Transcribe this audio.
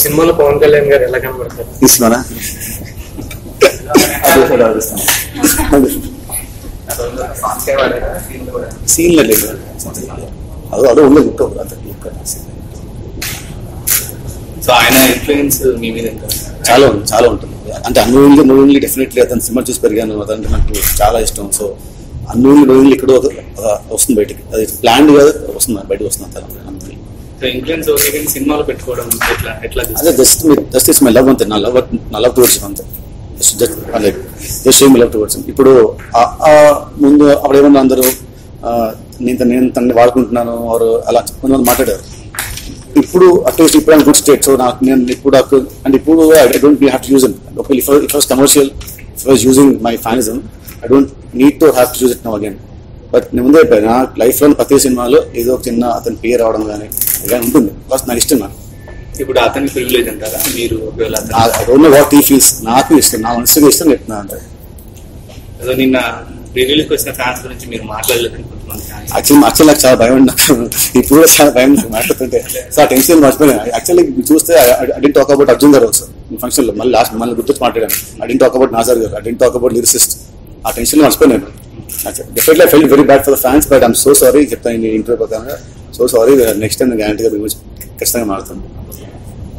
సినిమాలో పవన్ కళ్యాణ్ గారు ఎలా కనబడతారు? ఈ సినిమానా సీన్లో లేదు, అదో ఉండే లుక్ అంత లుక్. సో ఆయన ఇన్ఫ్లుయెన్స్ మీ మీద చాలా ఉంటుంది. అంటే అన్యూన్లీ డెఫినెట్లీ అతను సినిమా చూసి పెరిగాను, అదంటే నాకు చాలా ఇష్టం. సో అన్యూన్లీ ఇక్కడ వస్తుంది బయటికి, అది ప్లాన్ కాదు, వస్తుంది బయటకు వస్తుంది అంత. ఇన్ఫ్లుయెన్స్ సినిమాలో పెట్టుకోవడం అదే జస్ట్ ఇట్స్ మై లవ్ అంతే, నా లవ్ టువర్డ్స్ అంతే. Just showing my love towards. ఇప్పుడు ముందు అప్పుడు ఏమన్నా అందరూ నేను తనని వాడుకుంటున్నాను వారు అలా కొంతమంది మాట్లాడారు. ఇప్పుడు అట్లీస్ట్ ఇప్పుడు గుడ్ స్టేట్. సో నాకు నేను ఇప్పుడు అంటే ఇప్పుడు I don't have to use it. Okay, if was commercial, if was using my fanism, I don't need to have to use it now again. But నేను ముందే అయిపోయాను, నా లైఫ్లో ప్రతి సినిమాలో ఏదో ఒక చిన్న అతని పేరు రావడం కానీ ఉంటుంది. ఫస్ట్ నాకు ఇష్టం. నాకు ఇప్పుడు అతని ప్రివిలేజ్ అంటారా మీరు? I don't know what he feels. నాకు ఇష్టం, నా మనసుగా ఇష్టం చెప్తున్నా అంటే. నిన్న రిలీజ్ వచ్చిన ఫ్యాన్స్ గురించి మీరు మాట్లాడలేదు. యాక్చువల్లీ నాకు చాలా భయం, నాకు ఇప్పుడు కూడా చాలా భయం నాకు మాట్లాడుతుంటే. సో ఆ టెన్షన్ మర్చిపోయాను. యాక్చువల్లీ చూస్తే I didn't talk about Arjun garu also function లో. మళ్ళీ గుర్తొచ్చి మాట్లాడాను. I didn't talk about Nassar garu, I didn't talk about lyricist. ఆ టెన్షన్ లో మర్చిపోయాను. Definitely I felt very bad for the fans, but I'm so sorry చెప్తాను ఈ ఇంటర్వ్యూ ప్రకారంగా. సో సారీ, నెక్స్ట్ టైం గ్యారంటీగా ఖచ్చితంగా మారుతాను.